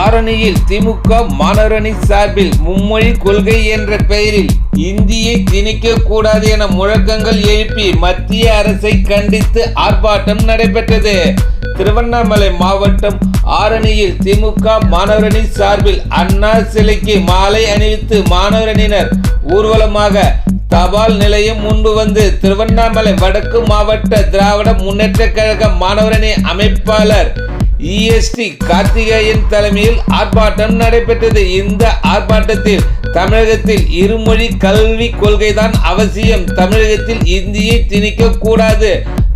ஆரணியில் திமுக மாணவரணி சார்பில் மும்மொழி கொள்கை என்ற பெயரில் இந்தியை திணிக்க கூடாது என முழக்கங்கள் எழுப்பி மத்திய அரசை கண்டித்து ஆர்ப்பாட்டம் நடைபெற்றது. திருவண்ணாமலை மாவட்டம் ஆரணியில் திமுக மாணவரணி சார்பில் அண்ணா சிலைக்கு மாலை அணிவித்து மாணவரணியினர் ஊர்வலமாக தபால் நிலையம் முன்பு வந்து திருவண்ணாமலை வடக்கு மாவட்ட திராவிட முன்னேற்ற கழக மாணவரணி அமைப்பாளர் EST கார்த்திகேயன் தலைமையில் ஆர்ப்பாட்டம் நடைபெற்றது. இந்த ஆர்ப்பாட்டத்தில் தமிழகத்தில் இருமொழி கல்வி கொள்கைதான் அவசியம், தமிழகத்தில் இந்தியை திணிக்க கூடாது,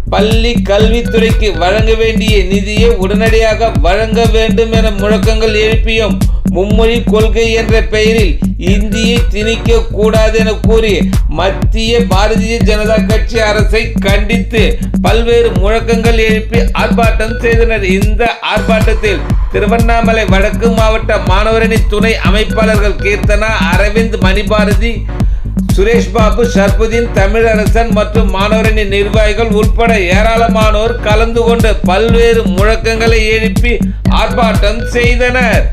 பள்ளி கல்வித்துறைக்கு வழங்க வேண்டிய நிதியை உடனடியாக வழங்க வேண்டும் என முழக்கங்கள் எழுப்பியும் மும்மொழி கொள்கை என்ற பெயரில் இந்தியை திணிக்க கூடாது என கூறி மத்திய பாரதிய ஜனதா கட்சி அரசை கண்டித்து பல்வேறு முழக்கங்கள் எழுப்பி ஆர்ப்பாட்டம் செய்தனர். இந்த ஆர்ப்பாட்டத்தில் திருவண்ணாமலை வடக்கு மாவட்ட மாணவரணி துணை அமைப்பாளர்கள் கீர்த்தனா, அரவிந்த், மணிபாரதி, சுரேஷ் பாபு, ஷர்புதீன், தமிழரசன் மற்றும் மாணவரணி நிர்வாகிகள் உட்பட ஏராளமானோர் கலந்து கொண்டு பல்வேறு முழக்கங்களை எழுப்பி ஆர்ப்பாட்டம் செய்தனர்.